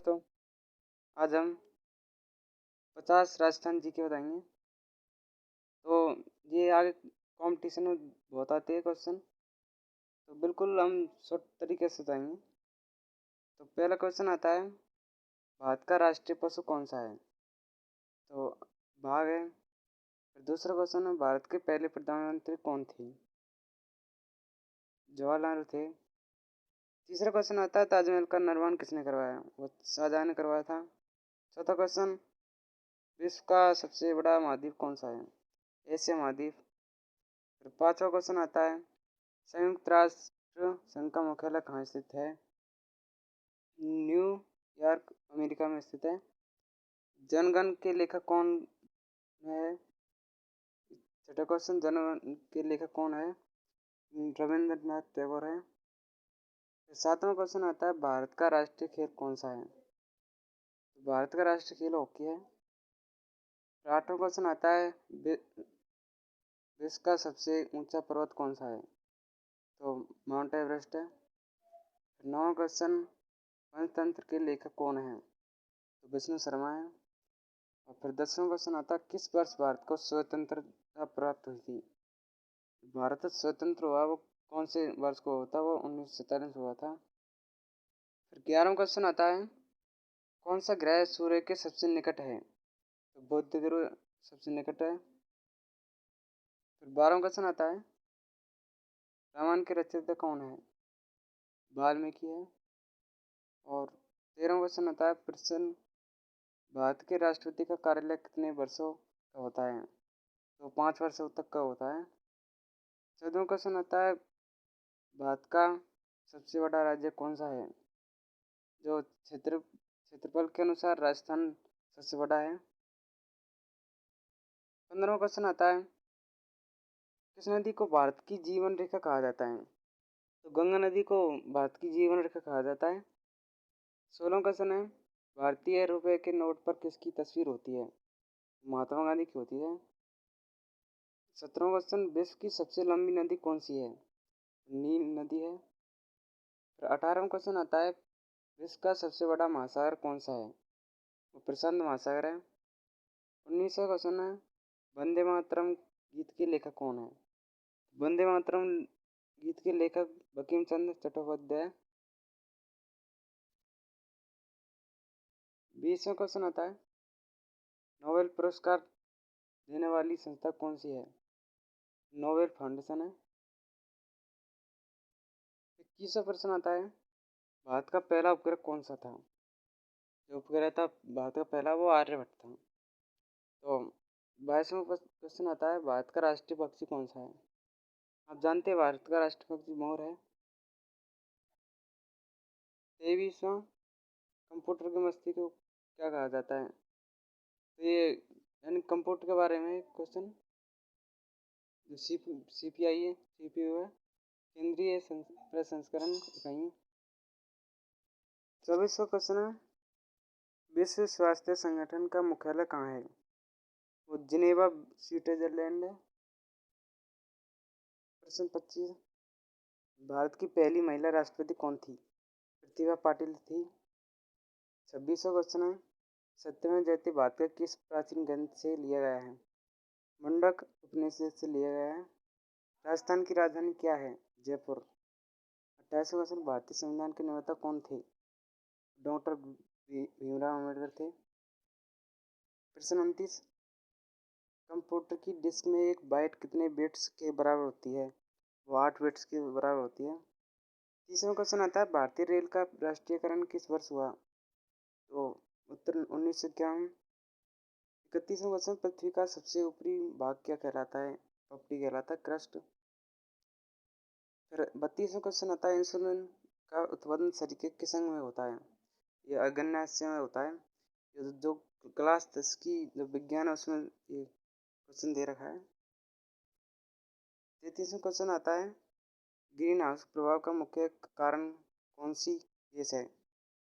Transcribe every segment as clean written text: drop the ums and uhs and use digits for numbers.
दोस्तों, आज हम 50 राजस्थान जी के बताएंगे। तो ये आगे कंपटीशन में बहुत आते हैं क्वेश्चन। तो बिल्कुल हम शॉर्ट तरीके से बताएंगे। तो पहला क्वेश्चन आता है, भारत का राष्ट्रीय पशु कौन सा है? तो बाघ है। फिर दूसरा क्वेश्चन है, भारत के पहले प्रधानमंत्री कौन थे? जवाहरलाल नेहरू थे। तीसरा क्वेश्चन आता है, ताजमहल का निर्माण किसने करवाया? वो शाहजहां ने करवाया था। चौथा क्वेश्चन, विश्व का सबसे बड़ा महाद्वीप कौन सा है? एशिया महाद्वीप। फिर पांचवा क्वेश्चन आता है, संयुक्त राष्ट्र संघ का मुख्यालय कहाँ स्थित है? न्यूयॉर्क अमेरिका में स्थित है। जनगण के लेखक कौन है? छठा क्वेश्चन, जनगण के लेखक कौन है? रविंद्रनाथ टैगोर है। सातवां क्वेश्चन आता है, भारत का राष्ट्रीय खेल कौन सा है? तो भारत का राष्ट्रीय खेल हॉकी है। आठवां क्वेश्चन आता है, विश्व का सबसे ऊंचा पर्वत कौन सा है? तो माउंट एवरेस्ट है। नौवां क्वेश्चन, पंचतंत्र के लेखक कौन है? तो विष्णु शर्मा है। और फिर 10वां क्वेश्चन आता है, किस वर्ष भारत को स्वतंत्रता प्राप्त हुई थी? भारत स्वतंत्र हुआ वो कौन से वर्ष को हुआ था? वो 1947 हुआ था। फिर 11वां क्वेश्चन आता है, कौन सा ग्रह सूर्य के सबसे निकट है? तो बुध ग्रह सबसे निकट है। फिर 12वां क्वेश्चन आता है, रामायण के रचयिता कौन है? वाल्मीकि है। और 13वां क्वेश्चन आता है, प्रश्न, भारत के राष्ट्रपति का कार्यालय कितने वर्षों का होता है? तो 5 वर्षों तक का होता है। 14वां क्वेश्चन आता है, भारत का सबसे बड़ा राज्य कौन सा है? जो क्षेत्रफल के अनुसार राजस्थान सबसे बड़ा है। 15वां क्वेश्चन आता है, किस नदी को भारत की जीवन रेखा कहा जाता है? तो गंगा नदी को भारत की जीवन रेखा कहा जाता है। 16वां क्वेश्चन है, भारतीय रुपए के नोट पर किसकी तस्वीर होती है? महात्मा गांधी की होती है। 17वां क्वेश्चन, विश्व की सबसे लंबी नदी कौन सी है? नील नदी है। फिर 18वां क्वेश्चन आता है, विश्व का सबसे बड़ा महासागर कौन सा है? वो प्रशांत महासागर है। 19वां क्वेश्चन है, वंदे मातरम गीत के लेखक कौन है? वंदे मातरम गीत के लेखक बंकिम चंद्र चट्टोपाध्याय। 20वां क्वेश्चन आता है, नोबेल पुरस्कार देने वाली संस्था कौन सी है? नोबेल फाउंडेशन है। 21वां प्रश्न आता है, भारत का पहला उपग्रह कौन सा था? जो उपग्रह था भारत का पहला, वो आर्यभट्ट था। तो 22वां क्वेश्चन आता है, भारत का राष्ट्रीय पक्षी कौन सा है? आप जानते हैं भारत का राष्ट्रीय पक्षी मोर है। 23वां, कंप्यूटर की मस्ती को क्या कहा जाता है? तो ये यानी कंप्यूटर के बारे में क्वेश्चन, जो सीपीआई है, सीपीयू है, केंद्रीय प्रसंस्करण इकाई। 24वां क्वेश्चन है, विश्व स्वास्थ्य संगठन का मुख्यालय कहाँ है? वो जिनेवा स्विट्जरलैंड है। प्रश्न 25, भारत की पहली महिला राष्ट्रपति कौन थी? प्रतिभा पाटिल थी। 26वां क्वेश्चन है, सत्यमेव जयते भारत का किस प्राचीन ग्रंथ से लिया गया है? मुंडक उपनिषद से लिया गया है। राजस्थान की राजधानी क्या है? जयपुर। 28वां क्वेश्चन, भारतीय संविधान के निर्माता कौन थे? डॉक्टर भीमराव अम्बेडकर थे। प्रश्न 29, कंप्यूटर की डिस्क में एक बाइट कितने बिट्स के बराबर होती है? वो 8 बिट्स के बराबर होती है। 30वां क्वेश्चन आता है, भारतीय रेल का राष्ट्रीयकरण किस वर्ष हुआ? तो उत्तर 1951। 31वां क्वेश्चन, पृथ्वी का सबसे ऊपरी भाग क्या कहलाता है? पपड़ी कहलाता है, क्रस्ट। फिर 32वां क्वेश्चन आता है, इंसुलिन का उत्पादन शरीर के किस अंग में होता है? ये अग्न्याशय में होता है। ये जो क्लास 10 की जो विज्ञान है उसमें ये क्वेश्चन दे रखा है। 33वां क्वेश्चन आता है, ग्रीन हाउस प्रभाव का मुख्य कारण कौन सी गैस है?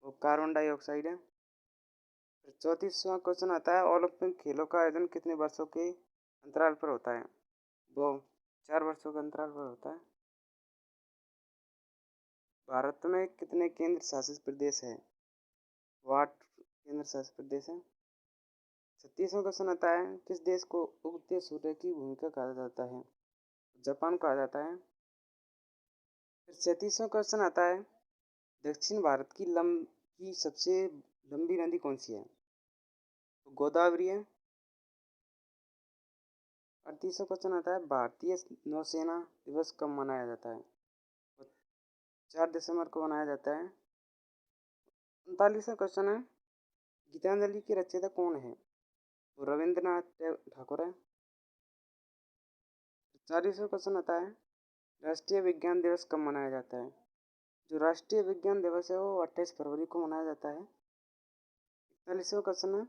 वो कार्बन डाइऑक्साइड है। फिर 34वां क्वेश्चन आता है, ओलंपिक खेलों का आयोजन कितने वर्षों के अंतराल पर होता है? वो 4 वर्षों के अंतराल पर होता है। भारत में कितने केंद्र शासित प्रदेश है? वो 8 केंद्र शासित प्रदेश है। 36वां क्वेश्चन आता है, किस देश को उगते सूर्य की भूमिका कहा जाता है? जापान कहा जाता है। फिर 37वां क्वेश्चन आता है, दक्षिण भारत की सबसे लंबी नदी कौन सी है? तो गोदावरी है। 38वां क्वेश्चन आता है, भारतीय नौसेना दिवस कब मनाया जाता है? 4 दिसंबर को मनाया जाता है। 39वां क्वेश्चन है, गीतांजलि की रचयिता कौन है? तो रविंद्रनाथ ठाकुर है। 40वां क्वेश्चन आता है, राष्ट्रीय विज्ञान दिवस कब मनाया जाता है? जो राष्ट्रीय विज्ञान दिवस है वो 28 फरवरी को मनाया जाता है। 41वां क्वेश्चन है,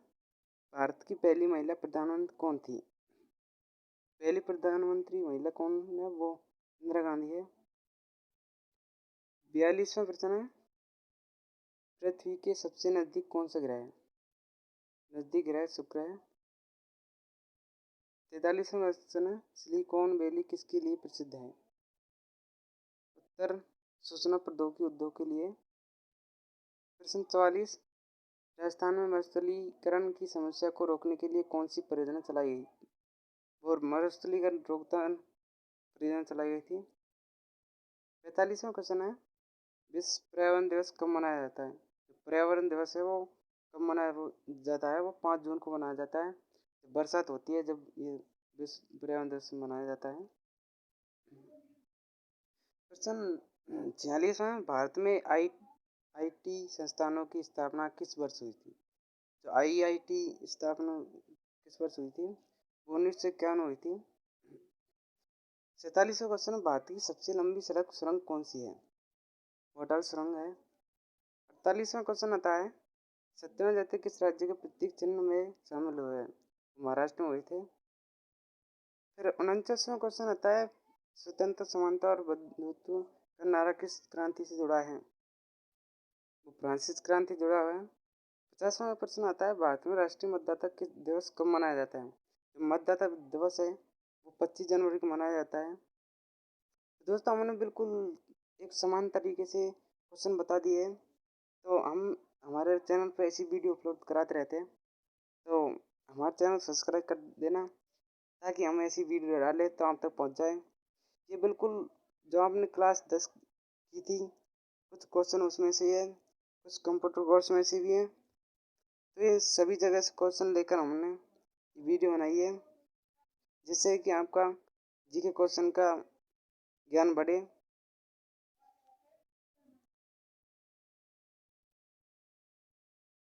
भारत की पहली महिला प्रधानमंत्री कौन थी? पहली प्रधानमंत्री महिला कौन है? वो इंदिरा गांधी है। 42वां प्रश्न है, पृथ्वी के सबसे नजदीक कौन सा ग्रह है? नजदीक ग्रह शुक्र है। 43वां क्वेश्चन है, सिलिकॉन वैली किसके लिए प्रसिद्ध है? उत्तर, सूचना प्रौद्योगिकी उद्योग के लिए। प्रश्न 44, राजस्थान में मरुस्थलीकरण की समस्या को रोकने के लिए कौन सी परियोजना चलाई गई? और मरुस्थलीकरण रोकथाम परियोजना चलाई गई थी। 45वां क्वेश्चन है, विश्व पर्यावरण दिवस कब मनाया जाता है? पर्यावरण दिवस है वो कब मनाया जाता है? वो 5 जून को मनाया जाता है। बरसात होती है जब ये विश्व पर्यावरण दिवस मनाया जाता है। प्रश्न 46वां, भारत में आईटी संस्थानों की स्थापना किस वर्ष हुई थी? तो आईआईटी स्थापना किस वर्ष हुई थी? 1951 हुई थी। 47वां क्वेश्चन, भारत की सबसे लंबी सड़क सुरंग कौन सी है? होटल सुरंग है। 48वां क्वेश्चन आता है, सत्यवान जाति किस राज्य के प्रतीक चिन्ह में शामिल हुए हैं? महाराष्ट्र में हुए थे। फिर 49वां क्वेश्चन आता है, स्वतंत्र समानता और बंधुत्व का नारा किस क्रांति से जुड़ा है? वो फ्रांसिस क्रांति जुड़ा हुआ है। 50वां प्रश्न आता है, भारत में राष्ट्रीय मतदाता दिवस कब मनाया जाता है? जो मतदाता दिवस है वो 25 जनवरी को मनाया जाता है। दोस्तों, हमने बिल्कुल एक समान तरीके से क्वेश्चन बता दिए हैं। तो हम हमारे चैनल पर ऐसी वीडियो अपलोड कराते रहते हैं, तो हमारा चैनल सब्सक्राइब कर देना ताकि हम ऐसी वीडियो डालें तो आप तक पहुंच जाए। ये बिल्कुल जो आपने क्लास 10 की थी, कुछ क्वेश्चन उसमें से है, कुछ कंप्यूटर कोर्स में से भी है। तो ये सभी जगह से क्वेश्चन लेकर हमने वीडियो बनाई है, जिससे कि आपका जीके क्वेश्चन का ज्ञान बढ़े।